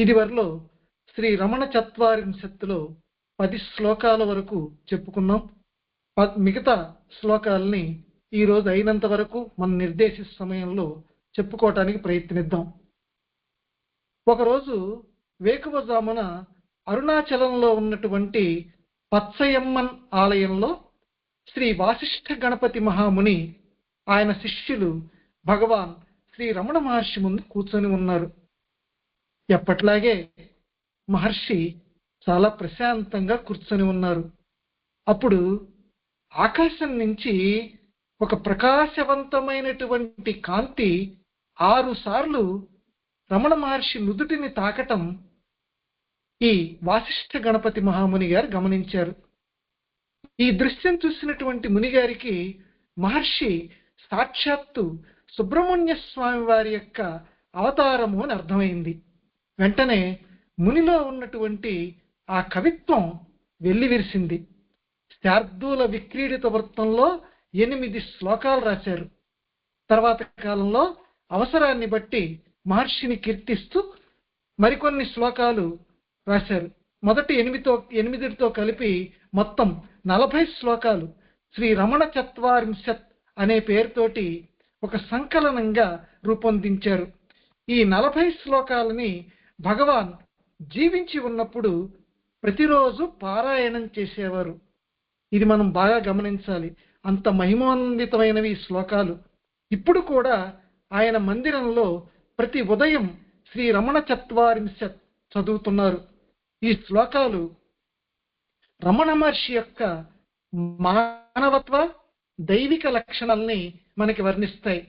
ఇదివరలో శ్రీ రమణ చత్వారింశత్తులో 10 శ్లోకాల వరకు చెప్పుకున్నాం. మిగతా శ్లోకాలని ఈరోజు అయినంత వరకు మన నిర్దేశిత సమయంలో చెప్పుకోవటానికి ప్రయత్నిద్దాం. ఒకరోజు వేకువజామున అరుణాచలంలో ఉన్నటువంటి పచ్చయమ్మన్ ఆలయంలో శ్రీ వాసిష్ఠ గణపతి మహాముని ఆయన శిష్యులు భగవాన్ శ్రీ రమణ మహర్షి ముందు కూర్చొని ఉన్నారు. ఎప్పట్లాగే మహర్షి చాలా ప్రశాంతంగా కూర్చొని ఉన్నారు. అప్పుడు ఆకాశం నుంచి ఒక ప్రకాశవంతమైనటువంటి కాంతి 6 సార్లు రమణ మహర్షి నుదుటిని తాకటం ఈ వాసిష్ఠ గణపతి మహాముని గారు గమనించారు. ఈ దృశ్యం చూసినటువంటి మునిగారికి మహర్షి సాక్షాత్తు సుబ్రహ్మణ్య స్వామి వారి యొక్క అవతారము అని అర్థమైంది. వెంటనే మునిలో ఉన్నటువంటి ఆ కవిత్వం వెల్లివిరిసింది. శార్దూల విక్రీడిత వృత్తంలో 8 శ్లోకాలు రాశారు. తర్వాత కాలంలో అవసరాన్ని బట్టి మహర్షిని కీర్తిస్తూ మరికొన్ని శ్లోకాలు రాశారు. మొదటి 8తో కలిపి మొత్తం 40 శ్లోకాలు శ్రీ రమణ చత్వారింశత్ అనే పేరుతోటి ఒక సంకలనంగా రూపొందించారు. ఈ 40 శ్లోకాలని భగవాన్ జీవించి ఉన్నప్పుడు ప్రతిరోజు పారాయణం చేసేవారు. ఇది మనం బాగా గమనించాలి. అంత మహిమాన్వితమైనవి ఈ శ్లోకాలు. ఇప్పుడు కూడా ఆయన మందిరంలో ప్రతి ఉదయం శ్రీ రమణ చత్వారింశత్ చదువుతున్నారు. ఈ శ్లోకాలు రమణ మహర్షి యొక్క మానవత్వ దైవిక లక్షణాలని మనకి వర్ణిస్తాయి.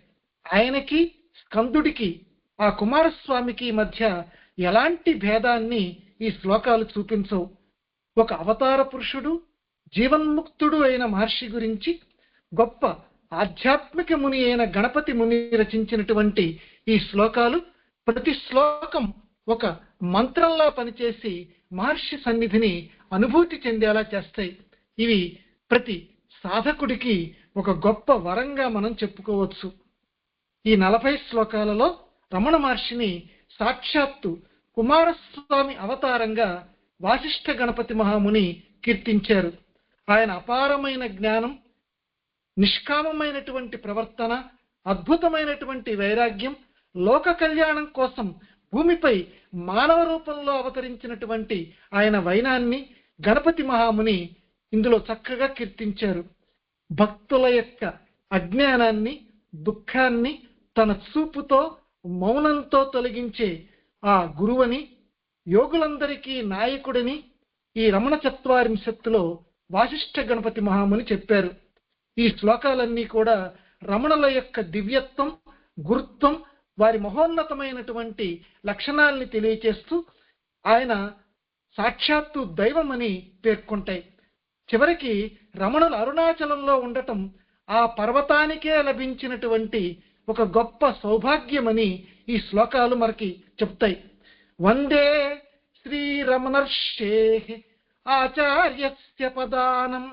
ఆయనకి స్కందుడికి ఆ కుమారస్వామికి మధ్య ఎలాంటి భేదాన్ని ఈ శ్లోకాలు చూపించవు. ఒక అవతార పురుషుడు జీవన్ముక్తుడు అయిన మహర్షి గురించి గొప్ప ఆధ్యాత్మిక ముని అయిన గణపతి ముని రచించినటువంటి ఈ శ్లోకాలు ప్రతి శ్లోకం ఒక మంత్రంలా పనిచేసి మహర్షి సన్నిధిని అనుభూతి చెందేలా చేస్తాయి. ఇవి ప్రతి సాధకుడికి ఒక గొప్ప వరంగా మనం చెప్పుకోవచ్చు. ఈ 40 శ్లోకాలలో రమణ మహర్షిని సాక్షాత్తు కుమారస్వామి అవతారంగా వాసిష్ఠ గణపతి మహాముని కీర్తించారు. ఆయన అపారమైన జ్ఞానం, నిష్కామమైనటువంటి ప్రవర్తన, అద్భుతమైనటువంటి వైరాగ్యం, లోక కళ్యాణం కోసం భూమిపై మానవ రూపంలో అవతరించినటువంటి ఆయన వైనాన్ని గణపతి మహాముని ఇందులో చక్కగా కీర్తించారు. భక్తుల యొక్క అజ్ఞానాన్ని, దుఃఖాన్ని తన చూపుతో మౌనంతో తొలగించే ఆ గురువని, యోగులందరికీ నాయకుడిని ఈ రమణ చత్వారింశత్తులో వాసిష్ఠ గణపతి మహాముని చెప్పారు. ఈ శ్లోకాలన్నీ కూడా రమణుల యొక్క దివ్యత్వం, గురుత్వం, వారి మహోన్నతమైనటువంటి లక్షణాలని తెలియచేస్తూ ఆయన సాక్షాత్తు దైవమని పేర్కొంటాయి. చివరికి రమణులు అరుణాచలంలో ఉండటం ఆ పర్వతానికే లభించినటువంటి ఒక గొప్ప సౌభాగ్యమని ఈ శ్లోకాలు మనకి చెప్తాయి. వందే శ్రీరమణర్షే ఆచార్యస్య పదానం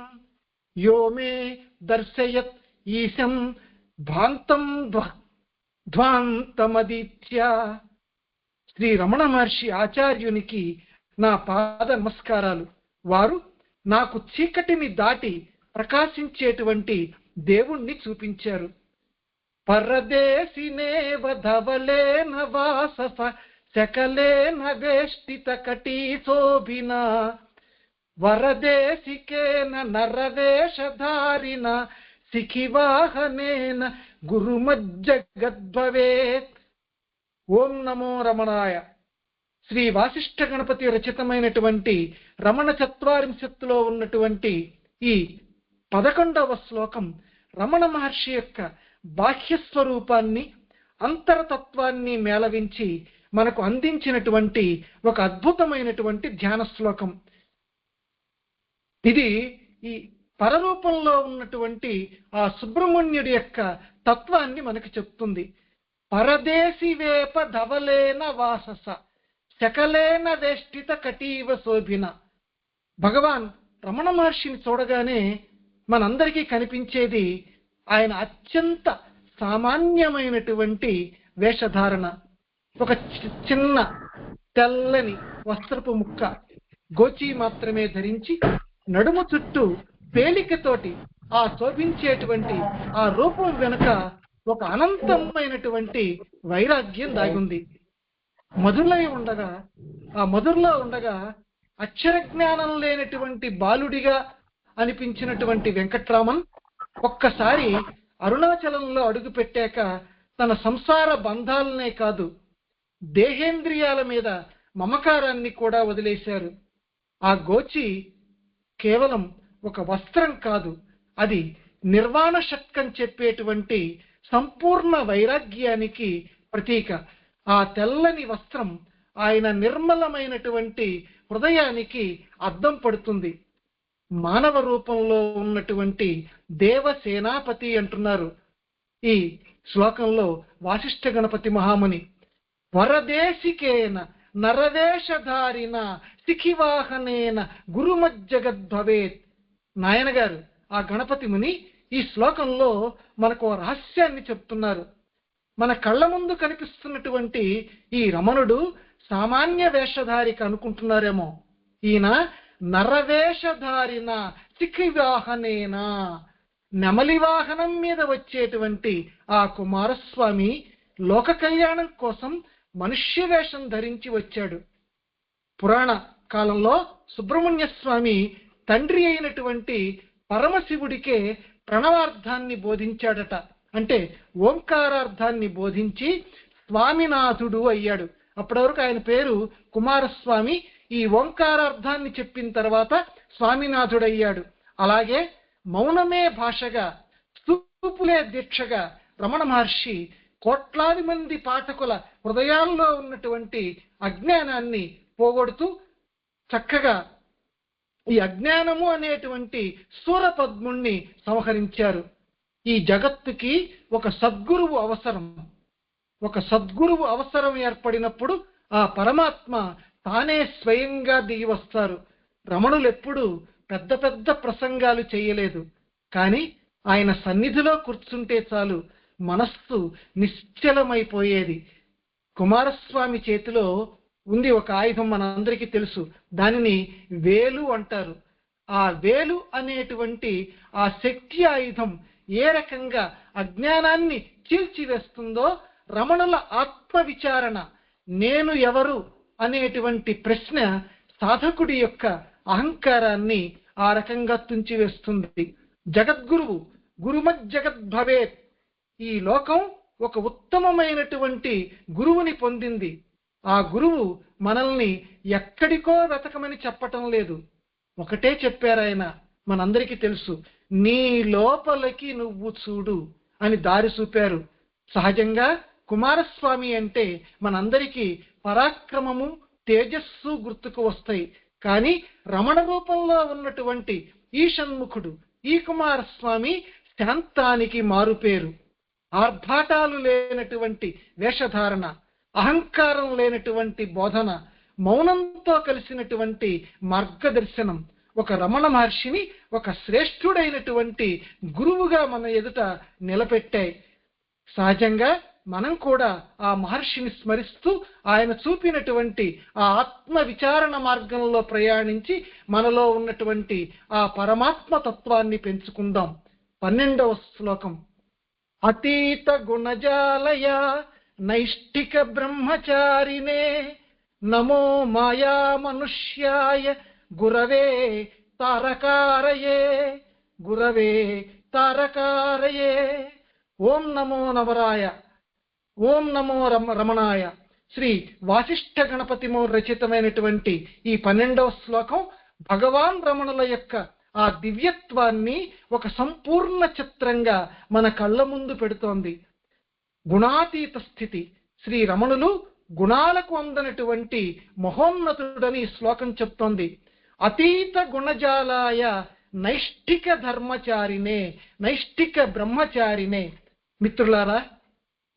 యో మే దర్శయత్ ఈశం భాంతం ధ్వాంతమదిత్య. శ్రీ రమణ మహర్షి ఆచార్యునికి నా పాద నమస్కారాలు. వారు నాకు చీకటిని దాటి ప్రకాశించేటువంటి దేవుణ్ణి చూపించారు. పరదేశినేవ ధవలేన వాసస శకలేన వేష్టిత కటీశోభిన వరదేశికేన నరవేషధారిన శిఖివాహనేన గురుమజ్జగద్భవేత్. ఓం నమో రమణాయ. శ్రీ వాసిష్ఠ గణపతి రచితమైనటువంటి రమణ చత్వారింశత్తులో ఉన్నటువంటి ఈ 11వ శ్లోకం రమణ మహర్షి యొక్క బాహ్య స్వరూపాన్ని, అంతరతత్వాన్ని మేళవించి మనకు అందించినటువంటి ఒక అద్భుతమైనటువంటి ధ్యాన శ్లోకం. ఇది ఈ పరరూపంలో ఉన్నటువంటి ఆ సుబ్రహ్మణ్యుడి యొక్క తత్వాన్ని మనకు చెప్తుంది. పరదేశి వేప ధవలేన వాసస శకలేన వేష్టిత కటీవ శోభిన. భగవాన్ రమణ మహర్షిని చూడగానే మనందరికీ కనిపించేది ఆయన అత్యంత సామాన్యమైనటువంటి వేషధారణ. ఒక చిన్న తెల్లని వస్త్రపు ముక్క గోచి మాత్రమే ధరించి నడుము చుట్టూ పేలికతోటి ఆ శోభించేటువంటి ఆ రూపం వెనుక ఒక అనంతమైనటువంటి వైరాగ్యం దాగుంది. మధురలో ఉండగా అక్షర జ్ఞానం లేనటువంటి బాలుడిగా అనిపించినటువంటి వెంకట్రామన్ ఒక్కసారి అరుణాచలంలో అడుగు పెట్టాక తన సంసార బంధాలనే కాదు, దేహేంద్రియాల మీద మమకారాన్ని కూడా వదిలేశారు. ఆ గోచి కేవలం ఒక వస్త్రం కాదు, అది నిర్వాణ షట్కం చెప్పేటువంటి సంపూర్ణ వైరాగ్యానికి ప్రతీక. ఆ తెల్లని వస్త్రం ఆయన నిర్మలమైనటువంటి హృదయానికి అద్దం పడుతుంది. మానవ రూపంలో ఉన్నటువంటి దేవసేనాపతి అంటున్నారు ఈ శ్లోకంలో వాసిష్ఠ గణపతి మహాముని. వరదేశికేన నరవేషధారిన శిఖివాహనేన గురుమజ్జగద్భవేత్. నాయన గారు ఆ గణపతి ముని ఈ శ్లోకంలో మనకు రహస్యాన్ని చెప్తున్నారు. మన కళ్ళ ముందు కనిపిస్తున్నటువంటి ఈ రమణుడు సామాన్య వేషధారికి అనుకుంటున్నారేమో. ఈయన నరవేషధారిన శిఖివాహనేన, నెమలి వాహనం మీద వచ్చేటువంటి ఆ కుమారస్వామి లోక కళ్యాణం కోసం మనుష్య వేషం ధరించి వచ్చాడు. పురాణ కాలంలో సుబ్రహ్మణ్య స్వామి తండ్రి అయినటువంటి పరమశివుడికే ప్రణవార్థాన్ని బోధించాడట. అంటే ఓంకారార్థాన్ని బోధించి స్వామినాథుడు అయ్యాడు. అప్పటి వరకు ఆయన పేరు కుమారస్వామి. ఈ ఓంకారార్థాన్ని చెప్పిన తర్వాత స్వామినాథుడయ్యాడు. అలాగే మౌనమే భాషగా, స్తూపులే దీక్షగా రమణ మహర్షి కోట్లాది మంది పాఠకుల హృదయాల్లో ఉన్నటువంటి అజ్ఞానాన్ని పోగొడుతూ చక్కగా ఈ అజ్ఞానము అనేటువంటి సూరపద్ముణ్ణి సంహరించారు. ఈ జగత్తుకి ఒక సద్గురువు అవసరం ఏర్పడినప్పుడు ఆ పరమాత్మ తానే స్వయంగా దిగి వస్తారు. రమణులు ఎప్పుడూ పెద్ద పెద్ద ప్రసంగాలు చేయలేదు, కానీ ఆయన సన్నిధిలో కూర్చుంటే చాలు మనస్సు నిశ్చలమైపోయేది. కుమారస్వామి చేతిలో ఉంది ఒక ఆయుధం, మనందరికీ తెలుసు. దానిని వేలు అంటారు. ఆ వేలు అనేటువంటి ఆ శక్తి ఆయుధం ఏ రకంగా అజ్ఞానాన్ని చీల్చివేస్తుందో, రమణుల ఆత్మ విచారణ, నేను ఎవరు అనేటువంటి ప్రశ్న సాధకుడి యొక్క అహంకారాన్ని ఆ రకంగా తుంచివేస్తుంది. జగద్గురువు గురుమజ్జగద్భవేత్. ఈ లోకం ఒక ఉత్తమమైనటువంటి గురువుని పొందింది. ఆ గురువు మనల్ని ఎక్కడికో వెతకమని చెప్పటం లేదు, ఒకటే చెప్పారు ఆయన. మనందరికీ తెలుసు, నీ లోపలికి నువ్వు చూడు అని దారి చూపారు. సహజంగా కుమారస్వామి అంటే మనందరికీ పరాక్రమము, తేజస్సు గుర్తుకు వస్తాయి. కానీ రమణ రూపంలో ఉన్నటువంటి ఈ షణ్ముఖుడు, ఈ కుమారస్వామి శాంతానికి మారుపేరు. ఆర్భాటాలు లేనటువంటి వేషధారణ, అహంకారం లేనటువంటి బోధన, మౌనంతో కలిసినటువంటి మార్గదర్శనం ఒక రమణ మహర్షిని ఒక శ్రేష్ఠుడైనటువంటి గురువుగా మన ఎదుట నిలబెట్టాయి. సహజంగా మనం కూడా ఆ మహర్షిని స్మరిస్తూ ఆయన చూపినటువంటి ఆ ఆత్మ విచారణ మార్గంలో ప్రయాణించి మనలో ఉన్నటువంటి ఆ పరమాత్మ తత్వాన్ని పెంచుకుందాం. 12వ శ్లోకం. అతీత గుణజాలయ నైష్ఠిక బ్రహ్మచారినే నమో మాయా మనుష్యాయ గురవే తారకారయే. ఓం నమో నవరాయ, ఓం నమో రమణాయ. శ్రీ వాసిష్ఠ గణపతిమో రచితమైనటువంటి ఈ 12వ శ్లోకం భగవాన్ రమణుల యొక్క ఆ దివ్యత్వాన్ని ఒక సంపూర్ణ చిత్రంగా మన కళ్ళ ముందు పెడుతోంది. గుణాతీత స్థితి. శ్రీ రమణులు గుణాలకు అందనటువంటి మహోన్నతుడని శ్లోకం చెప్తోంది. అతీత గుణజాలాయ నైష్ఠిక ధర్మచారినే, నైష్ఠిక బ్రహ్మచారినే. మిత్రులారా,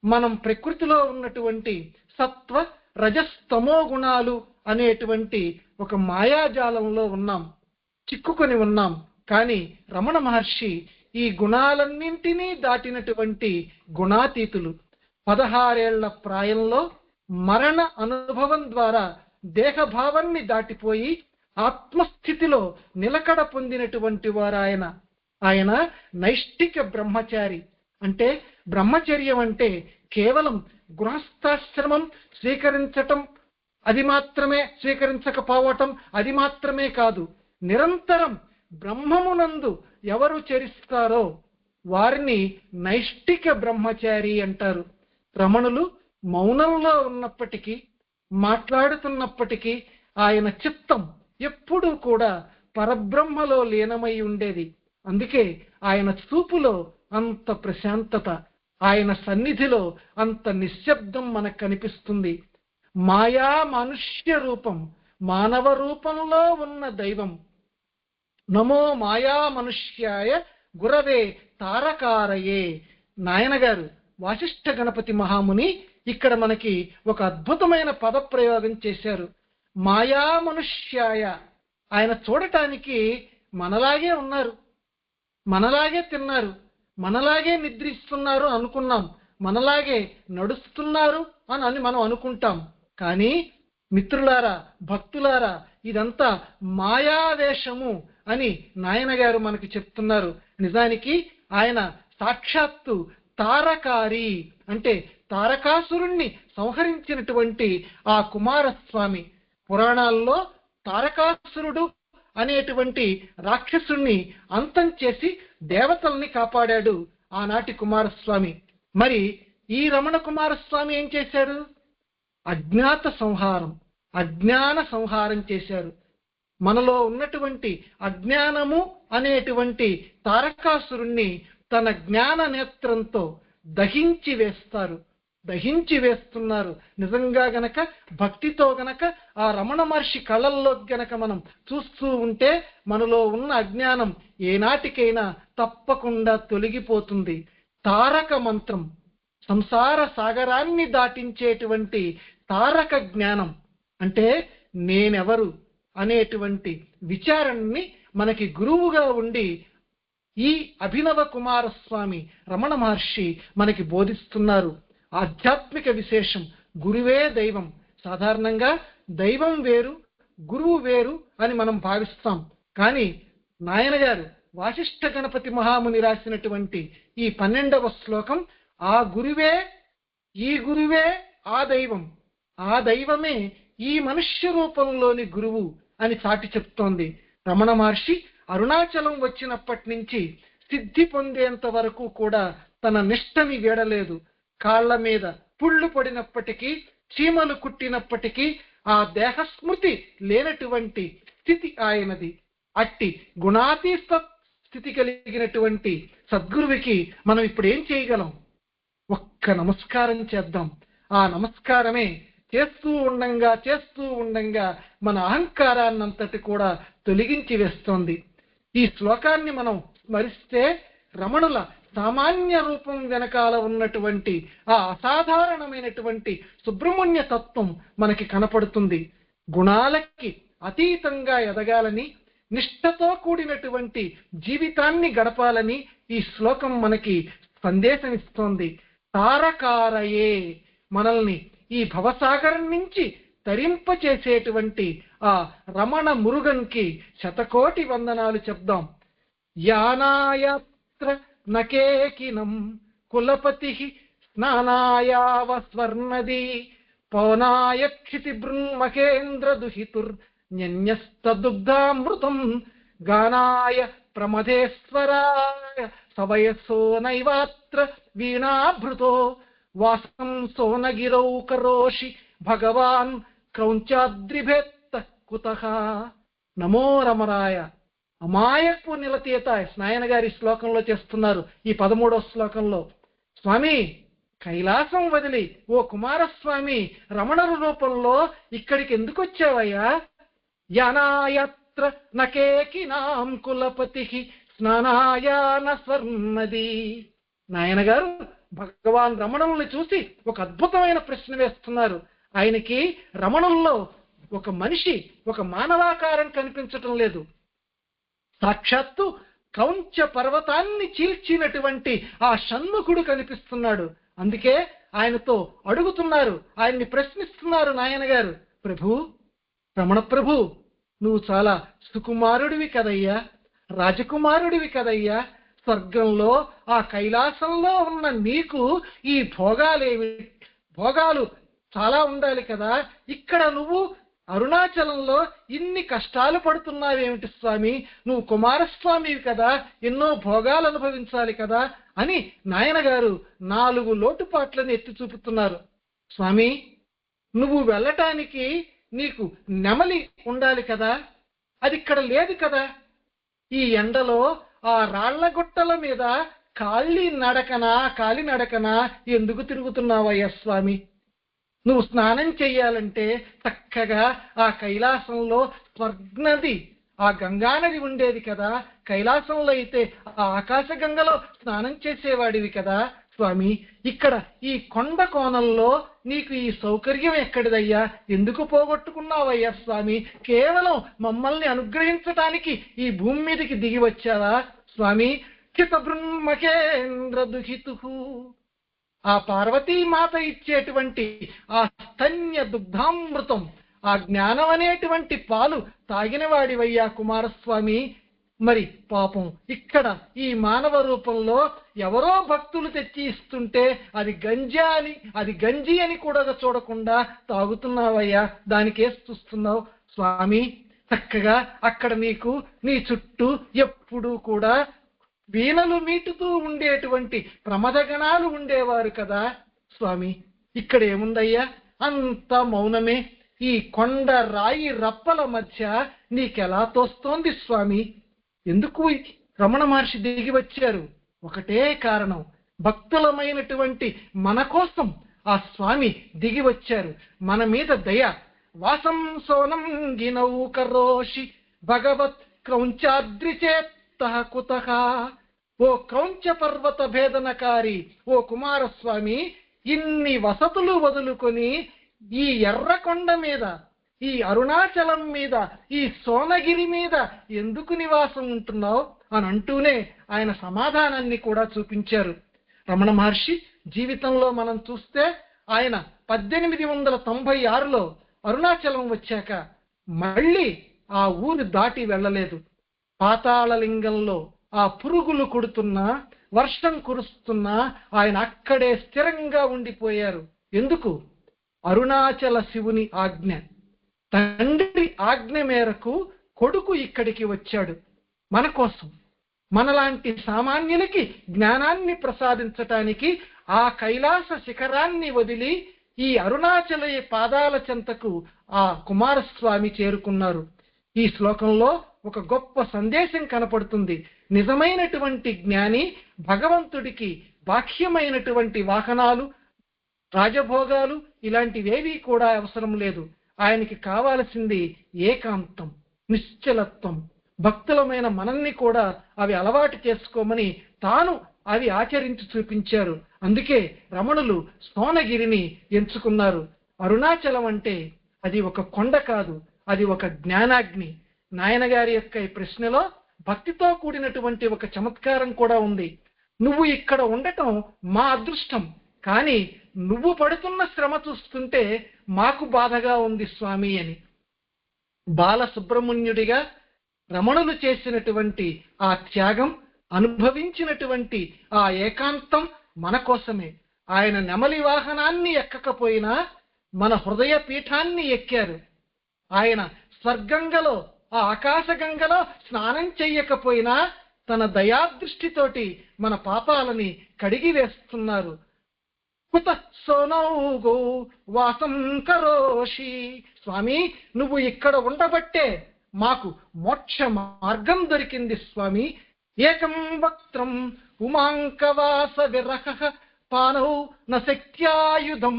మనం ప్రకృతిలో ఉన్నటువంటి సత్వ రజస్తమో గుణాలు అనేటువంటి ఒక మాయాజాలంలో ఉన్నాం, చిక్కుకొని ఉన్నాం. కానీ రమణ మహర్షి ఈ గుణాలన్నింటినీ దాటినటువంటి గుణాతీతులు. 16 ఏళ్ల ప్రాయంలో మరణ అనుభవం ద్వారా దేహభావాన్ని దాటిపోయి ఆత్మస్థితిలో నిలకడ పొందినటువంటి వారు ఆయన నైష్ఠిక బ్రహ్మచారి. అంటే బ్రహ్మచర్యం అంటే కేవలం గృహస్థాశ్రమం స్వీకరించటం, అది మాత్రమే స్వీకరించకపోవటం, అది మాత్రమే కాదు, నిరంతరం బ్రహ్మమునందు ఎవరు చరిస్తారో వారిని నైష్ఠిక బ్రహ్మచారి అంటారు. రమణులు మౌనంలో ఉన్నప్పటికీ, మాట్లాడుతున్నప్పటికీ ఆయన చిత్తం ఎప్పుడూ కూడా పరబ్రహ్మలో లీనమై ఉండేది. అందుకే ఆయన చూపులో అంత ప్రశాంతత, ఆయన సన్నిధిలో అంత నిశ్శబ్దం మనకు కనిపిస్తుంది. మాయా మనుష్య రూపం, మానవ రూపంలో ఉన్న దైవం. నమో మాయా మనుష్యాయ గురవే తారకారయే. నాయన గారు వాసిష్ఠ గణపతి మహాముని ఇక్కడ మనకి ఒక అద్భుతమైన పదప్రయోగం చేశారు. మాయా మనుష్యాయ. ఆయన చూడటానికి మనలాగే ఉన్నారు, మనలాగే తిన్నారు, మనలాగే నిద్రిస్తున్నారు అనుకున్నాం, మనలాగే నడుస్తున్నారు అని మనం అనుకుంటాం. కానీ మిత్రులారా, భక్తులారా, ఇదంతా మాయావేషము అని నాయన గారు మనకి చెప్తున్నారు. నిజానికి ఆయన సాక్షాత్తు తారకారి, అంటే తారకాసురుణ్ణి సంహరించినటువంటి ఆ కుమారస్వామి. పురాణాల్లో తారకాసురుడు అనేటువంటి రాక్షసుణ్ణి అంతం చేసి దేవతల్ని కాపాడాడు ఆనాటి కుమారస్వామి. మరి ఈ రమణ కుమారస్వామి ఏం చేశాడు? అజ్ఞాత సంహారం, అజ్ఞాన సంహారం చేశారు. మనలో ఉన్నటువంటి అజ్ఞానము అనేటువంటి తారకాసురుణ్ణి తన జ్ఞాన నేత్రంతో దహించి వేస్తున్నారు. నిజంగా గనక భక్తితో గనక ఆ రమణ మహర్షి కళ్ళల్లో గనక మనం చూస్తూ ఉంటే మనలో ఉన్న అజ్ఞానం ఏనాటికైనా తప్పకుండా తొలగిపోతుంది. తారక మంత్రం, సంసార సాగరాన్ని దాటించేటువంటి తారక జ్ఞానం, అంటే నేనెవరు అనేటువంటి విచారణని మనకి గురువుగా ఉండి ఈ అభినవ కుమారస్వామి రమణ మహర్షి మనకి బోధిస్తున్నారు. ఆధ్యాత్మిక విశేషం, గురువే దైవం. సాధారణంగా దైవం వేరు, గురువు వేరు అని మనం భావిస్తాం. కానీ నాయన గారు వాసిష్ఠ గణపతి మహాముని రాసినటువంటి ఈ 12వ శ్లోకం ఆ గురువే, ఈ గురువే ఆ దైవం, ఆ దైవమే ఈ మనుష్య రూపంలోని గురువు అని చాటి చెప్తోంది. రమణ మహర్షి అరుణాచలం వచ్చినప్పటి నుంచి సిద్ధి పొందేంత వరకు కూడా తన నిష్టని వీడలేదు. కాళ్ల మీద పుళ్ళు పడినప్పటికీ, చీమలు కుట్టినప్పటికీ ఆ దేహస్మృతి లేనటువంటి స్థితి ఆయనది. అట్టి గుణాతీత స్థితి కలిగినటువంటి సద్గురువుకి మనం ఇప్పుడు ఏం చేయగలం? ఒక్క నమస్కారం చేద్దాం. ఆ నమస్కారమే చేస్తూ ఉండంగా మన అహంకారాన్నంతటి కూడా తొలగించి వేస్తోంది. ఈ శ్లోకాన్ని మనం స్మరిస్తే రమణుల సామాన్య రూపం వెనకాల ఉన్నటువంటి ఆ అసాధారణమైనటువంటి సుబ్రహ్మణ్య తత్వం మనకి కనపడుతుంది. గుణాలకి అతీతంగా ఎదగాలని, నిష్ఠతో కూడినటువంటి జీవితాన్ని గడపాలని ఈ శ్లోకం మనకి సందేశం ఇస్తోంది. తారకారయే, మనల్ని ఈ భవసాగరం నుంచి తరింపచేసేటువంటి ఆ రమణ మురుగన్కి శతకోటి వందనాలు చెప్దాం. యానాయత్ర నకేకినం కులపతి స్నానాయావ స్వర్ణది పౌనాయ క్షితి బృన్మకేంద్ర దుహితుర్ న్యస్తదుగ్ధామృతం గానాయ ప్రమదేశ్వరాయ సవయసో నైవాత్ర వీణాభృతో వాసం సోనగిరౌ కరోషి భగవాన్ క్రౌంచాద్రిభేత్త కుతః. నమో రమరాయ. అమాయపు నిలతీత నాయన గారి శ్లోకంలో చేస్తున్నారు. ఈ 13వ శ్లోకంలో స్వామి కైలాసం వదిలి ఓ కుమారస్వామి రమణుల రూపంలో ఇక్కడికి ఎందుకు వచ్చావయ్యా? యానాయత్ర నకేకినాం కులపతి స్నానాయాన స్వర్ణది. నాయన గారు భగవాన్ రమణుల్ని చూసి ఒక అద్భుతమైన ప్రశ్న వేస్తున్నారు. ఆయనకి రమణుల్లో ఒక మనిషి, ఒక మానవాకారం కనిపించటం లేదు. సాక్షాత్తు క్రౌంచ పర్వతాన్ని చీల్చినటువంటి ఆ షణ్ముఖుడు కనిపిస్తున్నాడు. అందుకే ఆయనతో అడుగుతున్నారు, ఆయన్ని ప్రశ్నిస్తున్నారు నాయన గారు. ప్రభు, రమణ ప్రభు, నువ్వు చాలా సుకుమారుడివి కదయ్యా, రాజకుమారుడివి కదయ్యా. స్వర్గంలో ఆ కైలాసంలో ఉన్న నీకు ఈ భోగాలు చాలా ఉండాలి కదా. ఇక్కడ నువ్వు అరుణాచలంలో ఇన్ని కష్టాలు పడుతున్నావేమిటి స్వామి? నువ్వు కుమారస్వామివి కదా, ఎన్నో భోగాలు అనుభవించాలి కదా అని నాయన గారు 4 లోటుపాట్లను ఎత్తి చూపుతున్నారు. స్వామి, నువ్వు వెళ్ళటానికి నీకు నెమలి ఉండాలి కదా, అది ఇక్కడ లేదు కదా. ఈ ఎండలో ఆ రాళ్ల గుట్టల మీద కాలినడకనా ఎందుకు తిరుగుతున్నావయ్యా స్వామి? నువ్వు స్నానం చెయ్యాలంటే చక్కగా ఆ కైలాసంలో స్వర్గనది, ఆ గంగానది ఉండేది కదా. కైలాసంలో అయితే ఆ ఆకాశ గంగలో స్నానం చేసేవాడివి కదా స్వామి. ఇక్కడ ఈ కొండ కోణంలో నీకు ఈ సౌకర్యం ఎక్కడిదయ్యా? ఎందుకు పోగొట్టుకున్నావయ్యా స్వామి? కేవలం మమ్మల్ని అనుగ్రహించటానికి ఈ భూమి మీదకి దిగి వచ్చావా స్వామి? చిత బ్రహ్మకేంద్ర దుహితు, ఆ పార్వతీమాత ఇచ్చేటువంటి ఆ స్తన్య దుగ్ధామృతం, ఆ జ్ఞానం అనేటువంటి పాలు తాగిన వాడివయ్యా కుమారస్వామి. మరి పాపం ఇక్కడ ఈ మానవ రూపంలో ఎవరో భక్తులు తెచ్చి ఇస్తుంటే అది గంజి అని కూడా చూడకుండా తాగుతున్నావయ్యా. దానికేసి చూస్తున్నావు స్వామి. చక్కగా అక్కడ నీకు నీ చుట్టూ ఎప్పుడూ కూడా వీణలు మీటుతూ ఉండేటువంటి ప్రమదగణాలు ఉండేవారు కదా స్వామి. ఇక్కడ ఏముందయ్యా? అంత మౌనమే. ఈ కొండ రాయి రప్పల మధ్య నీకెలా తోస్తోంది స్వామి? ఎందుకు రమణ మహర్షి దిగి వచ్చారు? ఒకటే కారణం, భక్తులమైనటువంటి మన కోసం ఆ స్వామి దిగి వచ్చారు. మన మీద దయ. వాసం సోనం గినౌ కరోషి భగవత్ క్రౌంచాద్రిచేత్త కుతః. ఓ క్రౌంచ పర్వత భేదనకారి, ఓ కుమారస్వామి, ఇన్ని వసతులు వదులుకొని ఈ ఎర్రకొండ మీద, ఈ అరుణాచలం మీద, ఈ సోనగిరి మీద ఎందుకు నివాసం ఉంటున్నావు అని అంటూనే ఆయన సమాధానాన్ని కూడా చూపించారు. రమణ మహర్షి జీవితంలో మనం చూస్తే ఆయన 1896లో అరుణాచలం వచ్చాక మళ్ళీ ఆ ఊరు దాటి వెళ్ళలేదు. పాతాళలింగంలో ఆ పురుగులు కుడుతున్నా, వర్షం కురుస్తున్నా ఆయన అక్కడే స్థిరంగా ఉండిపోయారు. ఎందుకు? అరుణాచల శివుని ఆజ్ఞ. తండ్రి ఆజ్ఞ మేరకు కొడుకు ఇక్కడికి వచ్చాడు మన కోసం. మనలాంటి సామాన్యులకి జ్ఞానాన్ని ప్రసాదించటానికి ఆ కైలాస శిఖరాన్ని వదిలి ఈ అరుణాచల పాదాల చెంతకు ఆ కుమారస్వామి చేరుకున్నారు. ఈ శ్లోకంలో ఒక గొప్ప సందేశం కనపడుతుంది. నిజమైనటువంటి జ్ఞాని భగవంతుడికి బాహ్యమైనటువంటి వాహనాలు, రాజభోగాలు ఇలాంటివేవీ కూడా అవసరం లేదు. ఆయనకి కావాల్సింది ఏకాంతం, నిశ్చలత్వం. భక్తులమైన మనల్ని కూడా అవి అలవాటు చేసుకోమని తాను అవి ఆచరించి చూపించారు. అందుకే రమణులు సోనగిరిని ఎంచుకున్నారు. అరుణాచలం అంటే అది ఒక కొండ కాదు, అది ఒక జ్ఞానాగ్ని. నాయన గారి యొక్క ఈ ప్రశ్నలో భక్తితో కూడినటువంటి ఒక చమత్కారం కూడా ఉంది. నువ్వు ఇక్కడ ఉండటం మా అదృష్టం, కానీ నువ్వు పడుతున్న శ్రమ చూస్తుంటే మాకు బాధగా ఉంది స్వామి అని. బాలసుబ్రహ్మణ్యుడిగా రమణులు చేసినటువంటి ఆ త్యాగం, అనుభవించినటువంటి ఆ ఏకాంతం మన కోసమే. ఆయన నెమలి వాహనాన్ని ఎక్కకపోయినా మన హృదయ పీఠాన్ని ఎక్కారు. ఆయన స్వర్గంగలో, ఆ ఆకాశగంగలో స్నానం చెయ్యకపోయినా తన దయాదృష్టితోటి మన పాపాలని కడిగి వేస్తున్నారు. కుత సోనౌగో వాసం కరోషి. స్వామి, నువ్వు ఇక్కడ ఉండబట్టే మాకు మోక్ష మార్గం దొరికింది స్వామి. ఏకం వక్త్రం ఉమాంకవాస విరహ పానౌ న శక్త్యాయుధం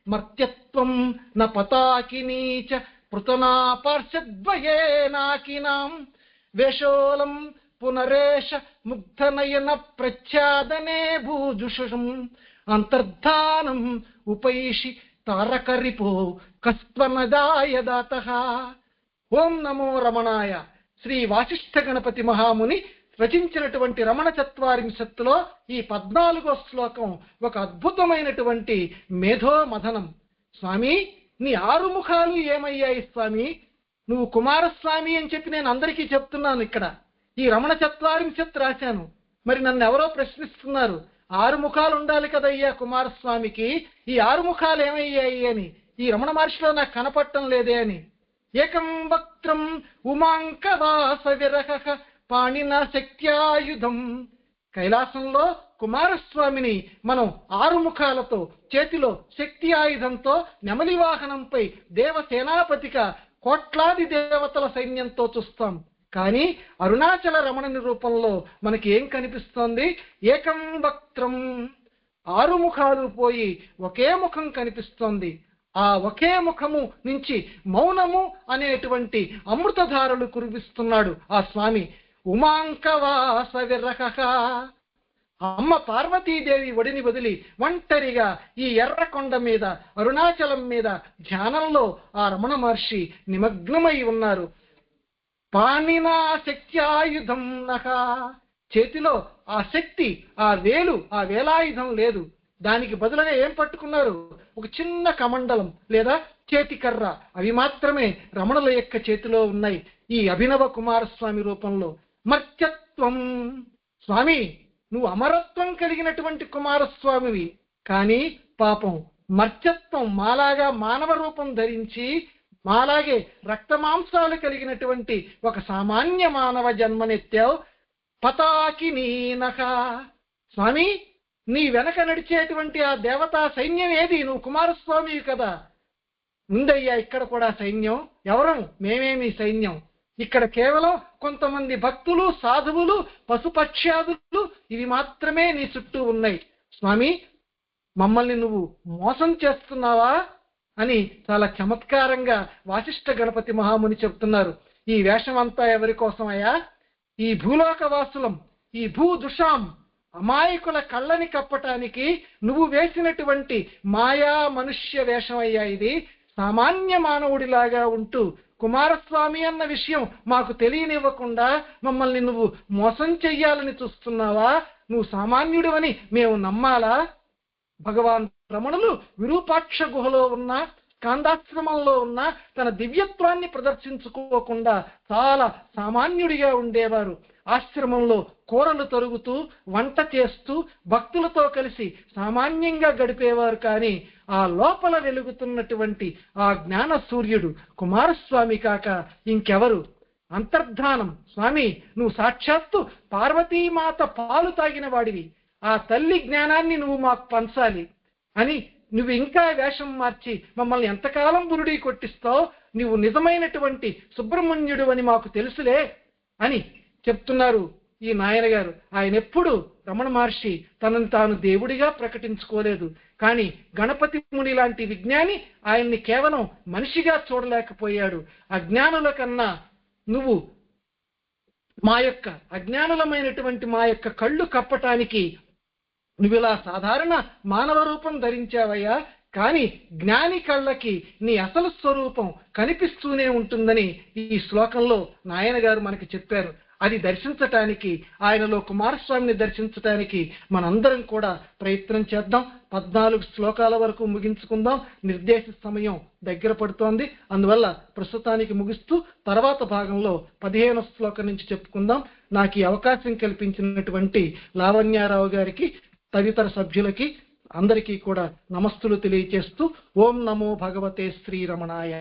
మర్త్యత్వం న పతాకినీచ పృతనా పార్శ్వద్వయేనాకినాం వేషోలం పునరేష ముగ్ధనయన ప్రచ్ఛాదనే భూజుషం అంతర్ధానం ఉపైషి తారకరిపో కస్త్వనదాయ దాతః. ఓం నమో రమణాయ. శ్రీ వాసిష్ఠ గణపతి మహాముని రచించినటువంటి రమణ చత్వారింశత్తులో ఈ 14వ శ్లోకం ఒక అద్భుతమైనటువంటి మేధోమథనం. స్వామి, నీ 6 ముఖాలు ఏమయ్యాయి స్వామి? నువ్వు కుమారస్వామి అని చెప్పి నేను అందరికీ చెప్తున్నాను. ఇక్కడ ఈ రమణ చత్వారింశత్ రాశాను. మరి నన్ను ఎవరో ప్రశ్నిస్తున్నారు, 6 ముఖాలు ఉండాలి కదయ్యా కుమారస్వామికి, ఈ 6 ముఖాలు ఏమయ్యాయి అని. ఈ రమణ మహర్షిలో నాకు కనపడటం లేదే అని. ఏకం వక్త్రం ఉమాంకవాస విరహ పాణిన శక్త్యాయుధం. కైలాసంలో కుమారస్వామిని మనం 6 ముఖాలతో, చేతిలో శక్తి ఆయుధంతో, నెమలి వాహనంపై దేవసేనాపతిగా కోట్లాది దేవతల సైన్యంతో చూస్తాం. కానీ అరుణాచల రమణుని రూపంలో మనకి ఏం కనిపిస్తోంది? ఏకం వక్త్రం, 6 ముఖాలు పోయి ఒకే ముఖం కనిపిస్తోంది. ఆ ఒకే ముఖము నుంచి మౌనము అనేటువంటి అమృతధారలు కురిపిస్తున్నాడు ఆ స్వామి. ఉమాంకవాస విరహ. అమ్మ పార్వతీదేవి ఒడిని వదిలి ఒంటరిగా ఈ ఎర్రకొండ మీద, అరుణాచలం మీద ధ్యానంలో ఆ రమణ మహర్షి నిమగ్నమై ఉన్నారు. పాణినా శక్త్యాయుధం నహ. చేతిలో ఆ శక్తి, ఆ వేలు, ఆ వేలాయుధం లేదు. దానికి బదులుగా ఏం పట్టుకున్నారు? ఒక చిన్న కమండలం లేదా చేతికర్ర. అవి మాత్రమే రమణుల యొక్క చేతిలో ఉన్నాయి ఈ అభినవ కుమారస్వామి రూపంలో. మర్త్యత్వం. స్వామి, నువ్వు అమరత్వం కలిగినటువంటి కుమారస్వామివి. కానీ పాపం మర్త్యత్వం, మాలాగా మానవ రూపం ధరించి, మాలాగే రక్తమాంసాలు కలిగినటువంటి ఒక సామాన్య మానవ జన్మనెత్తావు. పతాకినీనక. స్వామి, నీ వెనక నడిచేటువంటి ఆ దేవతా సైన్యం ఏది? నువ్వు కుమారస్వామివి కదా. ఉందయ్యా ఇక్కడ కూడా సైన్యం. ఎవరం? మేమేమి సైన్యం. ఇక్కడ కేవలం కొంతమంది భక్తులు, సాధువులు, పశుపక్ష్యాదులు, ఇవి మాత్రమే నీ చుట్టూ ఉన్నాయి. స్వామి, మమ్మల్ని నువ్వు మోసం చేస్తున్నావా అని చాలా చమత్కారంగా వాసిష్ఠ గణపతి మహాముని చెప్తున్నారు. ఈ వేషం అంతా ఎవరి కోసమయ్యా? ఈ భూలోకవాసులం, ఈ భూదుషాం అమాయకుల కళ్ళని కప్పటానికి నువ్వు వేసినటువంటి మాయా మనుష్య వేషం అయ్యా ఇది. సామాన్య మానవుడిలాగా ఉంటూ కుమారస్వామి అన్న విషయం మాకు తెలియనివ్వకుండా మమ్మల్ని నువ్వు మోసం చెయ్యాలని చూస్తున్నావా? నువ్వు సామాన్యుడు అని మేము నమ్మాలా? భగవాన్ రమణులు విరూపాక్ష గుహలో ఉన్న, స్కాందాశ్రమంలో ఉన్న తన దివ్యత్వాన్ని ప్రదర్శించుకోకుండా చాలా సామాన్యుడిగా ఉండేవారు. ఆశ్రమంలో కూరలు తరుగుతూ, వంట చేస్తూ, భక్తులతో కలిసి సామాన్యంగా గడిపేవారు. కానీ ఆ లోపల వెలుగుతున్నటువంటి ఆ జ్ఞాన సూర్యుడు కుమారస్వామి కాక ఇంకెవరు? అంతర్ధానం. స్వామి, నువ్వు సాక్షాత్తు పార్వతీమాత పాలు తాగిన వాడివి. ఆ తల్లి జ్ఞానాన్ని నువ్వు మాకు పంచాలి అని నువ్వు ఇంకా వేషం మార్చి మమ్మల్ని ఎంతకాలం బురుడీ కొట్టిస్తావు? నువ్వు నిజమైనటువంటి సుబ్రహ్మణ్యుడు అని మాకు తెలుసులే అని చెప్తున్నారు ఈ నాయన గారు. ఆయన ఎప్పుడు రమణ మహర్షి తనను తాను దేవుడిగా ప్రకటించుకోలేదు. కానీ గణపతి ముని లాంటి విజ్ఞాని ఆయన్ని కేవలం మనిషిగా చూడలేకపోయాడు. అజ్ఞానుల కన్నా నువ్వు మా యొక్క అజ్ఞానులమైనటువంటి మా యొక్క కళ్ళు కప్పటానికి నువ్వు ఇలా సాధారణ మానవ రూపం ధరించావయ్యా. కానీ జ్ఞాని కళ్ళకి నీ అసలు స్వరూపం కనిపిస్తూనే ఉంటుందని ఈ శ్లోకంలో నాయన గారు మనకి చెప్పారు. అది దర్శించటానికి, ఆయనలో కుమారస్వామిని దర్శించటానికి మనందరం కూడా ప్రయత్నం చేద్దాం. 14 శ్లోకాల వరకు ముగించుకుందాం. నిర్దేశిత సమయం దగ్గర పడుతోంది. అందువల్ల ప్రస్తుతానికి ముగిస్తూ తర్వాత భాగంలో 15వ శ్లోకం నుంచి చెప్పుకుందాం. నాకు ఈ అవకాశం కల్పించినటువంటి లావణ్యారావు గారికి, తదితర సభ్యులకి అందరికీ కూడా నమస్తులు తెలియచేస్తూ ఓం నమో భగవతే శ్రీరమణాయ.